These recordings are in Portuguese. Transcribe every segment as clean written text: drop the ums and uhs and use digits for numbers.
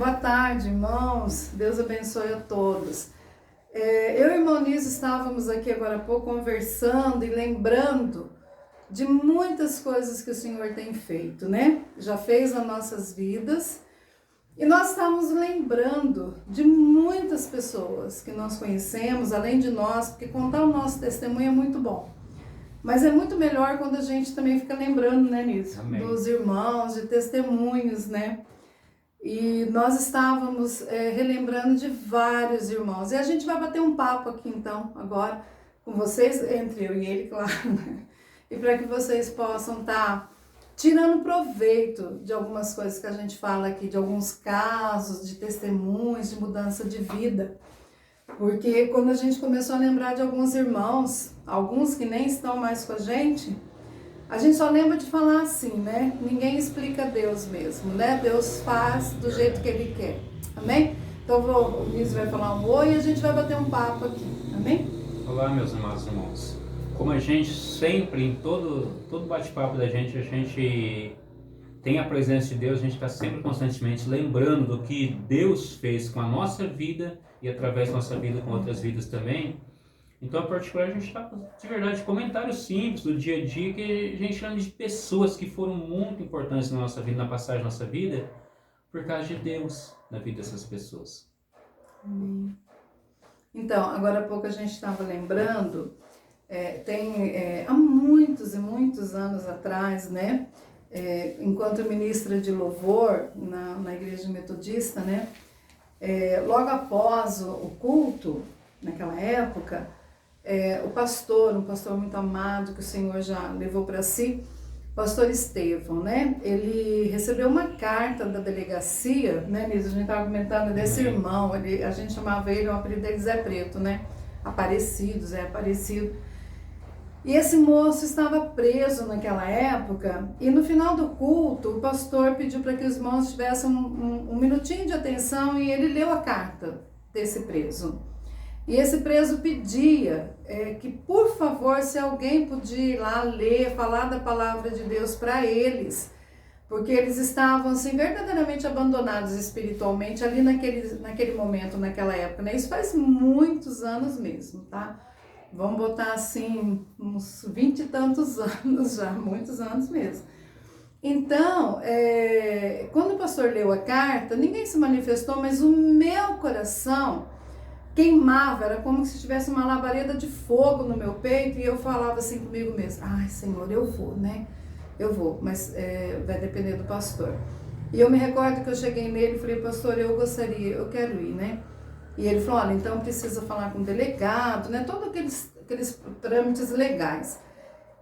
Boa tarde, irmãos. Deus abençoe a todos. Eu e o irmão Nísio estávamos aqui agora há pouco conversando e lembrando de muitas coisas que o Senhor tem feito, né? Já fez nas nossas vidas. E nós estamos lembrando de muitas pessoas que nós conhecemos, além de nós, porque contar o nosso testemunho é muito bom. Mas é muito melhor quando a gente também fica lembrando, né, Nísio? Amém. Dos irmãos, de testemunhos, né? E nós estávamos relembrando de vários irmãos. E a gente vai bater um papo aqui então, agora, com vocês, entre eu e ele, claro, né? E para que vocês possam estar tirando proveito de algumas coisas que a gente fala aqui, de alguns casos, de testemunhos, de mudança de vida. Porque quando a gente começou a lembrar de alguns irmãos, alguns que nem estão mais com a gente só lembra de falar assim, né? Ninguém explica Deus mesmo, né? Deus faz do jeito que Ele quer, amém? Então o Nísio vai falar um oi e a gente vai bater um papo aqui, amém? Olá, meus amados irmãos. Como a gente sempre, em todo bate-papo da gente, a gente tem a presença de Deus, a gente está sempre constantemente lembrando do que Deus fez com a nossa vida e através da nossa vida com outras vidas também. Então, em particular, a gente está, de verdade, comentários simples do dia a dia que a gente chama de pessoas que foram muito importantes na nossa vida, na passagem da nossa vida, por causa de Deus na vida dessas pessoas. Amém. Então, agora há pouco a gente estava lembrando, há muitos e muitos anos atrás, né, enquanto ministra de louvor na igreja metodista, né, logo após o culto, naquela época, um pastor muito amado que o Senhor já levou para si, o pastor Estevão, né? Ele recebeu uma carta da delegacia, né, Nísio? A gente estava comentando desse irmão, a gente chamava ele, o apelido dele Zé Preto, né? Zé Aparecido. E esse moço estava preso naquela época, e no final do culto, o pastor pediu para que os irmãos tivessem um minutinho de atenção e ele leu a carta desse preso. E esse preso pedia que, por favor, se alguém podia ir lá ler, falar da palavra de Deus para eles, porque eles estavam assim, verdadeiramente abandonados espiritualmente ali naquele momento, naquela época, né? Isso faz muitos anos mesmo, tá? Vamos botar assim, uns 20 e tantos anos já, muitos anos mesmo. Então, quando o pastor leu a carta, ninguém se manifestou, mas o meu coração queimava, era como se tivesse uma labareda de fogo no meu peito, e eu falava assim comigo mesmo, ai Senhor, eu vou, né? Eu vou, mas vai depender do pastor. E eu me recordo que eu cheguei nele e falei, pastor, eu quero ir, né? E ele falou, olha, então precisa falar com o delegado, né? Todos aqueles trâmites legais.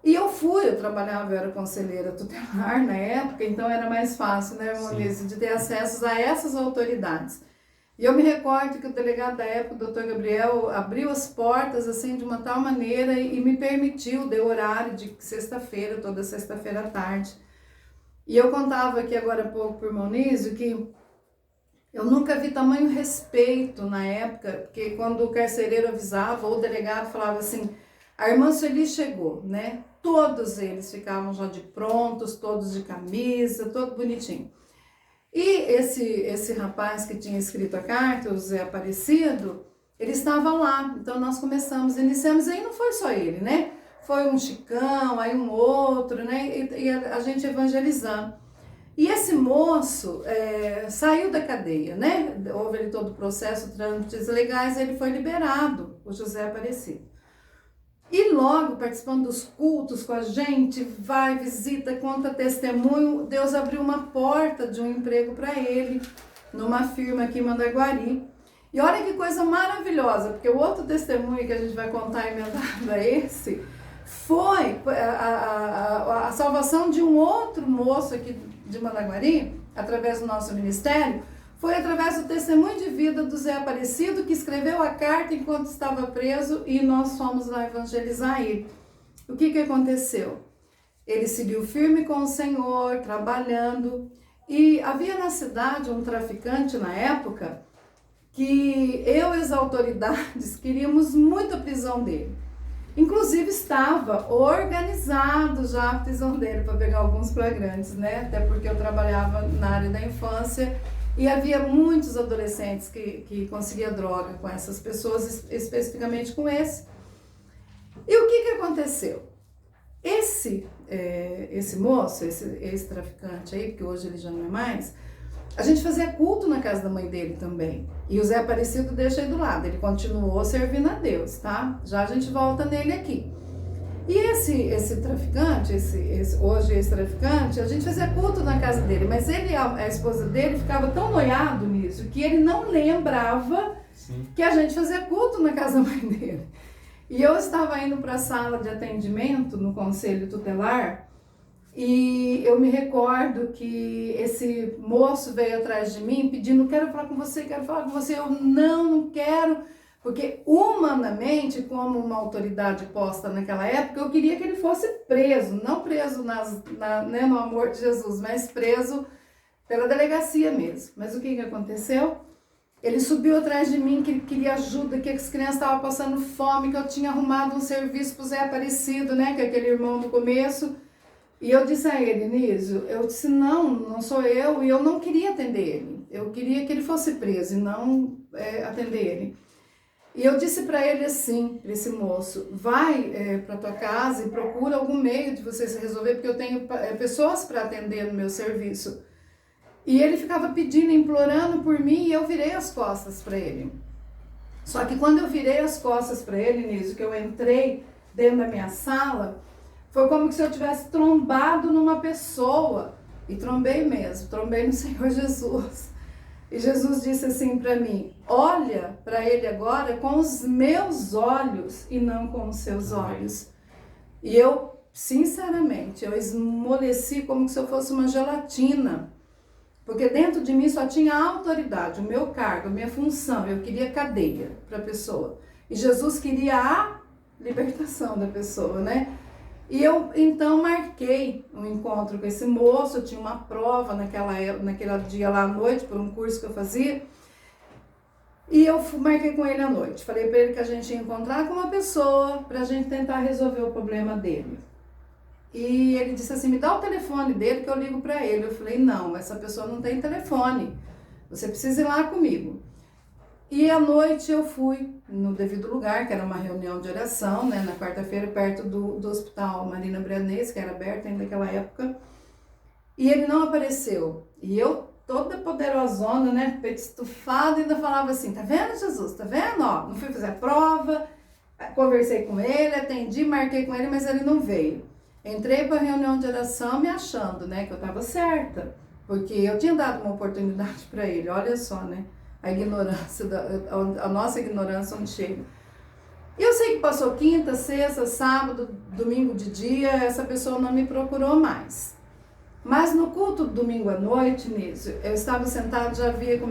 E eu trabalhava, eu era conselheira tutelar na época, então era mais fácil, né, irmão Nísio, de ter acesso a essas autoridades. E eu me recordo que o delegado da época, o doutor Gabriel, abriu as portas assim de uma tal maneira e me permitiu, deu horário de sexta-feira, toda sexta-feira à tarde. E eu contava aqui agora há pouco para o irmão Nísio que eu nunca vi tamanho respeito na época, porque quando o carcereiro avisava ou o delegado falava assim, a irmã Sueli chegou, né? Todos eles ficavam já de prontos, todos de camisa, todo bonitinho. E esse rapaz que tinha escrito a carta, o Zé Aparecido, ele estava lá. Então nós iniciamos, e aí não foi só ele, né? Foi um Chicão, aí um outro, né? E a gente evangelizando. E esse moço saiu da cadeia, né? Houve ali todo o processo, trâmites legais, ele foi liberado, o José Aparecido. E logo, participando dos cultos com a gente, vai, visita, conta testemunho, Deus abriu uma porta de um emprego para ele, numa firma aqui em Mandaguari. E olha que coisa maravilhosa, porque o outro testemunho que a gente vai contar emendado a esse, foi a salvação de um outro moço aqui de Mandaguari, através do nosso ministério, foi através do testemunho de vida do Zé Aparecido, que escreveu a carta enquanto estava preso, e nós fomos lá evangelizar ele. O que aconteceu? Ele seguiu firme com o Senhor, trabalhando, e havia na cidade um traficante na época, que eu e as autoridades queríamos muito a prisão dele. Inclusive estava organizado já a prisão dele para pegar alguns flagrantes, né? Até porque eu trabalhava na área da infância E havia muitos adolescentes que conseguiam droga com essas pessoas, especificamente com esse. E o que aconteceu? Esse moço, esse traficante aí, porque hoje ele já não é mais, a gente fazia culto na casa da mãe dele também. E o Zé Aparecido deixa aí do lado, ele continuou servindo a Deus, tá? Já a gente volta nele aqui. E esse traficante, hoje esse traficante, a gente fazia culto na casa dele, mas a esposa dele ficava tão noiado nisso que ele não lembrava que a gente fazia culto na casa da mãe dele. E eu estava indo para a sala de atendimento no conselho tutelar e eu me recordo que esse moço veio atrás de mim pedindo, quero falar com você, eu não quero, porque humanamente, como uma autoridade posta naquela época, eu queria que ele fosse preso, não preso né, no amor de Jesus, mas preso pela delegacia mesmo. Mas o que aconteceu? Ele subiu atrás de mim, que ele queria ajuda, que as crianças estavam passando fome, que eu tinha arrumado um serviço pro Zé Aparecido, né, que é aquele irmão do começo. E eu disse a ele, Nísio, eu disse, não sou eu, e eu não queria atender ele. Eu queria que ele fosse preso e não atender ele. E eu disse para ele assim, para esse moço, vai para tua casa e procura algum meio de você se resolver, porque eu tenho pessoas para atender no meu serviço. E ele ficava pedindo, implorando por mim, e eu virei as costas para ele. Só que quando eu virei as costas para ele, Nísio, que eu entrei dentro da minha sala, foi como se eu tivesse trombado numa pessoa. E trombei mesmo, trombei no Senhor Jesus. E Jesus disse assim para mim, olha para ele agora com os meus olhos e não com os seus olhos. E eu, sinceramente, eu esmoleci como se eu fosse uma gelatina. Porque dentro de mim só tinha a autoridade, o meu cargo, a minha função. Eu queria cadeia para a pessoa. E Jesus queria a libertação da pessoa, né? E eu, então, marquei um encontro com esse moço. Eu tinha uma prova naquele dia lá à noite, por um curso que eu fazia. E eu marquei com ele à noite. Falei para ele que a gente ia encontrar com uma pessoa para a gente tentar resolver o problema dele. E ele disse assim, me dá o telefone dele que eu ligo para ele. Eu falei, não, essa pessoa não tem telefone, você precisa ir lá comigo. E à noite eu fui no devido lugar, que era uma reunião de oração, né, na quarta-feira, perto do Hospital Marina Brianês, que era aberto ainda naquela época. E ele não apareceu. E eu, toda poderosona, né, peito estufado, ainda falava assim, tá vendo, Jesus, tá vendo? Ó, não fui fazer a prova, conversei com ele, atendi, marquei com ele, mas ele não veio. Entrei para a reunião de oração me achando, né, que eu estava certa, porque eu tinha dado uma oportunidade para ele, olha só, né, a ignorância, a nossa ignorância onde chega. E eu sei que passou quinta, sexta, sábado, domingo de dia, essa pessoa não me procurou mais. Mas no culto do domingo à noite, Nísio, eu estava sentado, já havia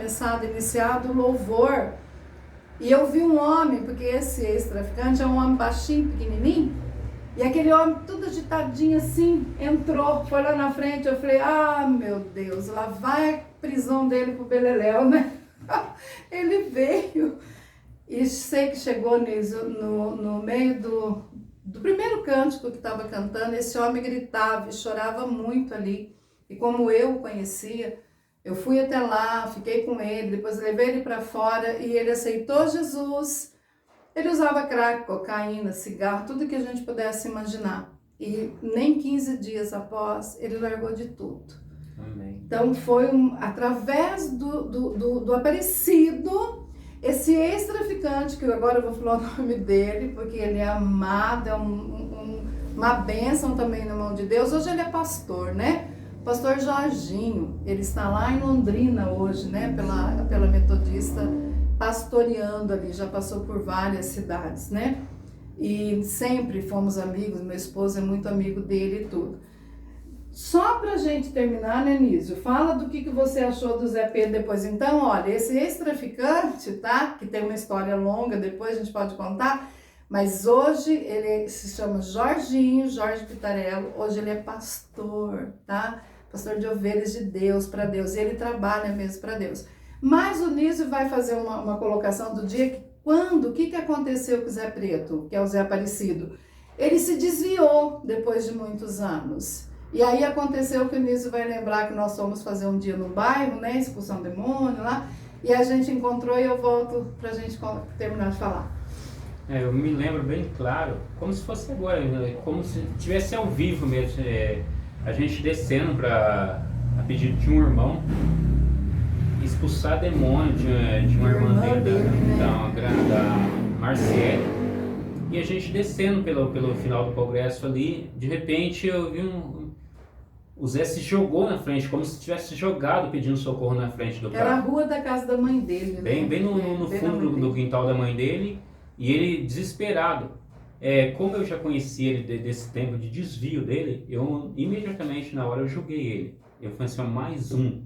iniciado o louvor, e eu vi um homem, porque esse ex-traficante é um homem baixinho, pequenininho, e aquele homem, tudo agitadinho assim, entrou, foi lá na frente, eu falei, ah, meu Deus, lá vai a prisão dele pro Beleléu, né? Ele veio, e sei que chegou no meio do primeiro cântico que estava cantando, esse homem gritava e chorava muito ali. E como eu o conhecia, eu fui até lá, fiquei com ele, depois levei ele para fora e ele aceitou Jesus. Ele usava crack, cocaína, cigarro, tudo que a gente pudesse imaginar. E nem 15 dias após, ele largou de tudo. Amém. Então foi através do Aparecido, esse ex-traficante, que agora eu vou falar o nome dele, porque ele é amado, é uma bênção também na mão de Deus. Hoje ele é pastor, né? Pastor Jorginho, ele está lá em Londrina hoje, né? Pela Metodista, pastoreando ali, já passou por várias cidades, né? E sempre fomos amigos, meu esposo é muito amigo dele e tudo. Só pra gente terminar, né, Nísio? Fala do que você achou do Zé Pedro depois. Então, olha, esse ex-traficante, tá? Que tem uma história longa, depois a gente pode contar, mas hoje ele se chama Jorge Pitarello, hoje ele é pastor, tá? Pastor de ovelhas de Deus, para Deus, e ele trabalha mesmo para Deus. Mas o Nísio vai fazer uma colocação do dia que o que aconteceu com o Zé Preto, que é o Zé Aparecido? Ele se desviou depois de muitos anos. E aí aconteceu que o Nísio vai lembrar que nós fomos fazer um dia no bairro, né? Expulsão demônio lá. E a gente encontrou e eu volto pra gente terminar de falar. Eu me lembro bem claro, como se fosse agora, né? Como se tivesse ao vivo mesmo. A gente descendo a pedido de um irmão, expulsar demônio de uma irmã dele, da Marciele. E a gente descendo pelo final do progresso ali, de repente eu vi o Zé se jogou na frente, como se tivesse jogado pedindo socorro na frente do carro. Era a rua da casa da mãe dele, né? Bem no fundo do quintal da mãe dele, e ele desesperado. Como eu já conhecia ele desse tempo de desvio dele, eu imediatamente na hora eu julguei ele. Eu falei assim, mais um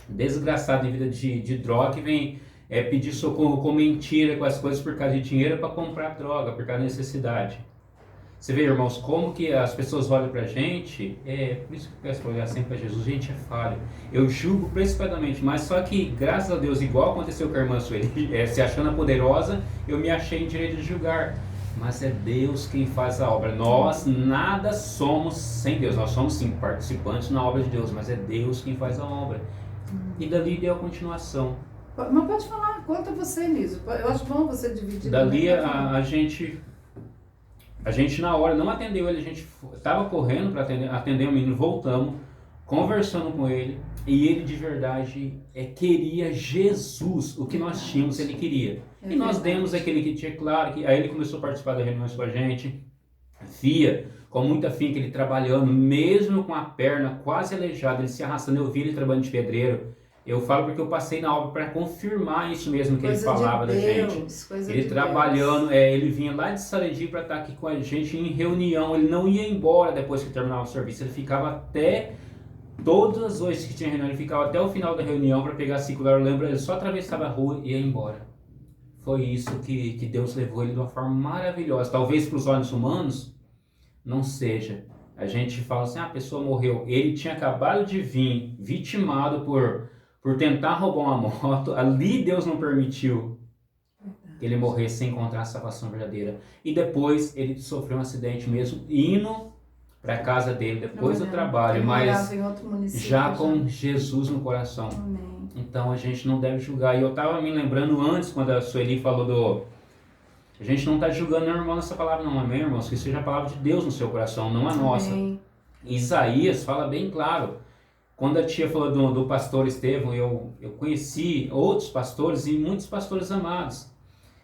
desgraçado em vida de droga que vem pedir socorro com mentira, com as coisas por causa de dinheiro para comprar droga, por causa da necessidade. Você vê, irmãos, como que as pessoas olham pra gente, por isso que eu peço para olhar sempre para Jesus, gente, é falho. Eu julgo precipitadamente, mas só que, graças a Deus, igual aconteceu com a irmã Sueli, se achando poderosa, eu me achei em direito de julgar. Mas é Deus quem faz a obra. Nós nada somos sem Deus, nós somos sim participantes na obra de Deus, mas é Deus quem faz a obra. E dali deu a continuação. Mas pode falar, conta você, Nísio. Eu acho bom você dividir. Dali a gente na hora não atendeu ele, a gente estava correndo para atender o menino, voltamos, conversando com ele, e ele de verdade queria Jesus, o que nós tínhamos ele queria. E nós demos aquele que tinha, claro, que aí ele começou a participar das reuniões com a gente, via com muita finca ele trabalhando, mesmo com a perna quase aleijada, ele se arrastando, eu vi ele trabalhando de pedreiro. Eu falo porque eu passei na obra para confirmar isso mesmo que ele falava da gente. Ele trabalhando, ele vinha lá de Sarandi para estar aqui com a gente em reunião, ele não ia embora depois que terminava o serviço, ele ficava até, todas as vezes que tinha reunião, ele ficava até o final da reunião para pegar a circular, eu lembro, ele só atravessava a rua e ia embora. Foi isso que Deus levou ele de uma forma maravilhosa. Talvez para os olhos humanos não seja. A gente fala assim, a pessoa morreu, ele tinha acabado de vir vitimado por tentar roubar uma moto, ali Deus não permitiu que ele morresse sem encontrar a salvação verdadeira. E depois ele sofreu um acidente mesmo, indo para a casa dele, depois do trabalho, mas já com Jesus no coração. Amém. Então a gente não deve julgar. E eu estava me lembrando antes, quando a Sueli falou a gente não está julgando o irmão nessa palavra não, amém, irmãos? Que seja a palavra de Deus no seu coração, não a nossa. Amém. Isaías fala bem claro. Quando a tia falou do pastor Estevão, eu conheci outros pastores e muitos pastores amados.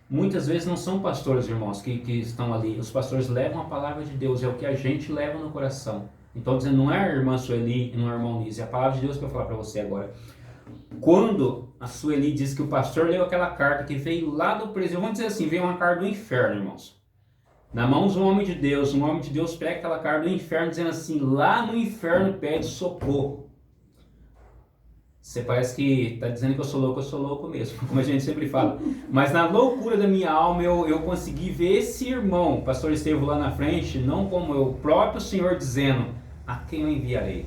Muitas vezes não são pastores, irmãos, que estão ali. Os pastores levam a palavra de Deus, é o que a gente leva no coração. Então, dizendo, não é a irmã Sueli e não é o irmão Nísio, é a palavra de Deus que eu vou falar para você agora. Quando a Sueli diz que o pastor leu aquela carta que veio lá do presídio, vamos dizer assim, veio uma carta do inferno, irmãos. Na mão de um homem de Deus pega aquela carta do inferno dizendo assim, lá no inferno pede socorro. Você parece que está dizendo que eu sou louco mesmo, como a gente sempre fala. Mas na loucura da minha alma, eu consegui ver esse irmão, o pastor Estevão lá na frente, não como o próprio Senhor dizendo, a quem eu enviarei?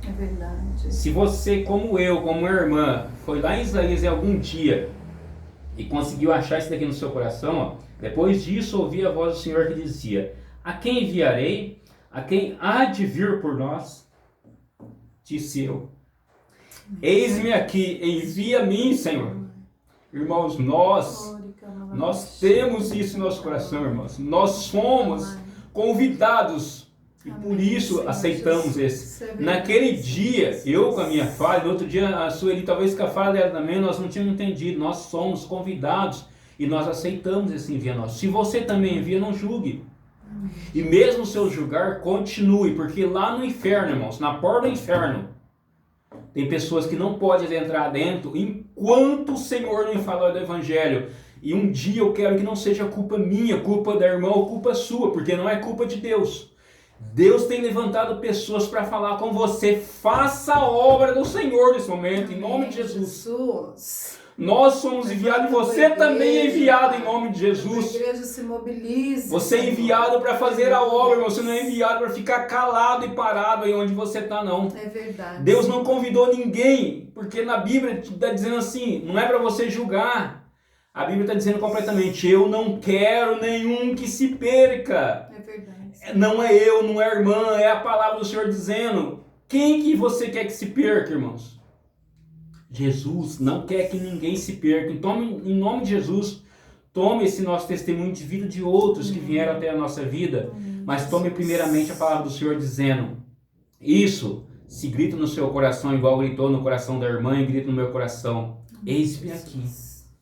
É verdade. Se você, como eu, como irmã, foi lá em Isaías algum dia e conseguiu achar isso daqui no seu coração, depois disso ouvi a voz do Senhor que dizia, a quem enviarei? A quem há de vir por nós? Disse eu. Eis-me aqui, envia a mim, Senhor. Irmãos, nós temos isso no nosso coração, irmãos. Nós somos convidados e por isso aceitamos esse. Naquele dia, eu com a minha falha, no outro dia a Sueli talvez com a falha dela também, nós não tínhamos entendido. Nós somos convidados e nós aceitamos esse envio nosso. Se você também envia, não julgue. E mesmo se eu julgar, continue, porque lá no inferno, irmãos, na porta do inferno, tem pessoas que não podem entrar dentro enquanto o Senhor não falar do Evangelho. E um dia eu quero que não seja culpa minha, culpa da irmã ou culpa sua, porque não é culpa de Deus. Deus tem levantado pessoas para falar com você. Faça a obra do Senhor nesse momento, em nome de Jesus. Nós somos enviados e você também é enviado em nome de Jesus. A igreja se mobilize. Você é enviado para fazer a obra, você não é enviado para ficar calado e parado aí onde você está, não. É verdade. Deus não convidou ninguém, porque na Bíblia está dizendo assim, não é para você julgar. A Bíblia está dizendo completamente, eu não quero nenhum que se perca. É verdade. Não é eu, não é a irmã, é a palavra do Senhor dizendo. Quem que você quer que se perca, irmãos? Jesus não quer que ninguém se perca. Então, em nome de Jesus, tome esse nosso testemunho de vida de outros que vieram até a nossa vida, mas tome primeiramente a palavra do Senhor dizendo, isso, se grita no seu coração, igual gritou no coração da irmã e grita no meu coração, eis-me aqui.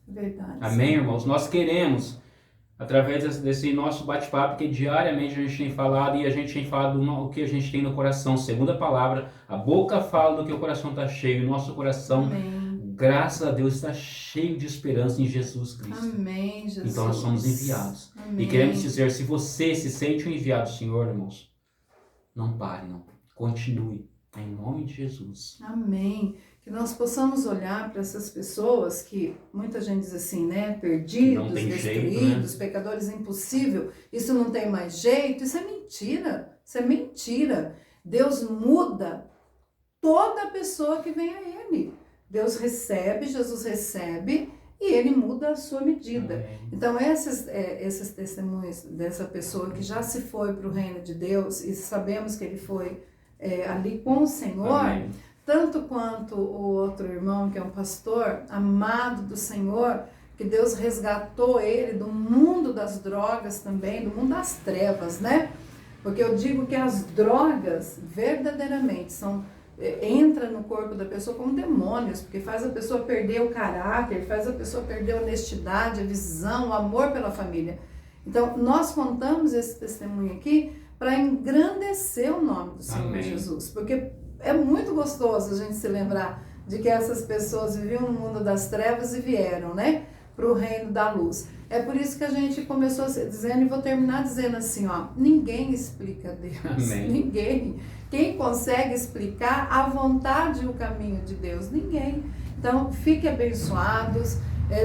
Verdade. Amém, irmãos? Nós queremos, através desse nosso bate-papo, que diariamente a gente tem falado, e a gente tem falado o que a gente tem no coração. Segundo a palavra, a boca fala do que o coração está cheio, o nosso coração, Amém. graças a Deus, está cheio de esperança em Jesus Cristo. Amém, Jesus. Então nós somos enviados. Amém. E queremos dizer, se você se sente um enviado do Senhor, irmãos, não pare, não. Continue. Em nome de Jesus. Amém. Que nós possamos olhar para essas pessoas que muita gente diz assim, né? Perdidos, destruídos, jeito, né? pecadores, impossível. Isso não tem mais jeito. Isso é mentira. Isso é mentira. Deus muda toda pessoa que vem a Ele. Deus recebe, Jesus recebe e Ele muda a sua medida. Amém. Então esses testemunhos dessa pessoa que já se foi para o reino de Deus e sabemos que ele foi ali com o Senhor, Amém. tanto quanto o outro irmão que é um pastor amado do Senhor, que Deus resgatou ele do mundo das drogas também, do mundo das trevas, né? Porque eu digo que as drogas verdadeiramente entra no corpo da pessoa como demônios, porque faz a pessoa perder o caráter, faz a pessoa perder a honestidade, a visão, o amor pela família. Então, nós contamos esse testemunho aqui para engrandecer o nome do Senhor Amém. Jesus, porque é muito gostoso a gente se lembrar de que essas pessoas viviam no mundo das trevas e vieram, né, para o reino da luz. É por isso que a gente começou dizendo, e vou terminar dizendo assim, ó, ninguém explica Deus, Amém. ninguém. Quem consegue explicar a vontade e o caminho de Deus? Ninguém. Então, fiquem abençoados,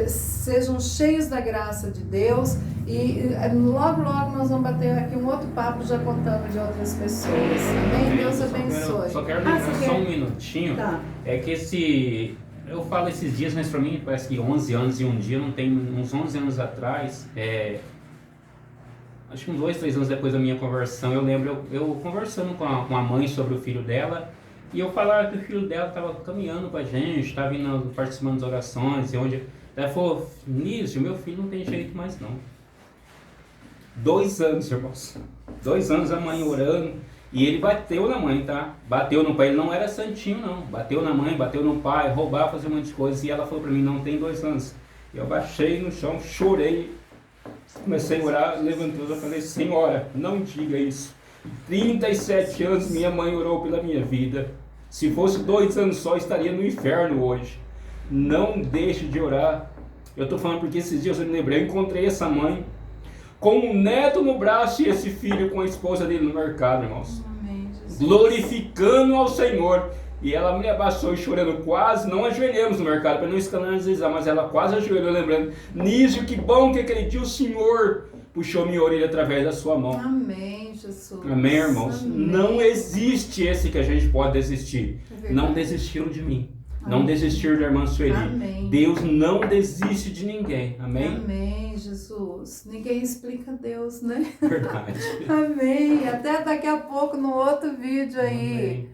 sejam cheios da graça de Deus e logo, logo nós vamos bater aqui um outro papo já contando de outras pessoas. Amém? Deus abençoe. Só quero lembrar você só quer? um minutinho. Tá. É que eu falo esses dias, mas pra mim parece que 11 anos e um dia, não tem uns 11 anos atrás, acho que uns 2, 3 anos depois da minha conversão, eu lembro eu conversando com a mãe sobre o filho dela, e eu falava que o filho dela estava caminhando com a gente, estava indo participando das orações, e onde ela falou, Nísio, meu filho não tem jeito mais não. 2 anos, irmãos. 2 anos a mãe orando. E ele bateu na mãe, tá? Bateu no pai. Ele não era santinho, não. Bateu na mãe, bateu no pai, roubava, fazia um monte de coisas. E ela falou pra mim, não tem 2 anos. Eu baixei no chão, chorei. Comecei a orar, levantou e falei, Senhora, não diga isso. 37 anos minha mãe orou pela minha vida. Se fosse 2 anos só, estaria no inferno hoje. Não deixe de orar. Eu tô falando porque esses dias eu me lembrei, eu encontrei essa mãe com um neto no braço e esse filho com a esposa dele no mercado, irmãos. Amém, Jesus. Glorificando ao Senhor. E ela me abraçou e chorando, quase, não ajoelhamos no mercado, para não escandalizar, mas ela quase ajoelhou, lembrando, Nísio, que bom que aquele dia o Senhor puxou minha orelha através da sua mão. Amém, Jesus. Amém, irmãos? Amém. Não existe esse que a gente pode desistir. É verdade. Não desistiram de mim. Amém. Não desistiram da irmã Sueli. Amém. Deus não desiste de ninguém. Amém? Amém, Jesus. Ninguém explica Deus, né? Verdade. Amém. Até daqui a pouco no outro vídeo aí. Amém.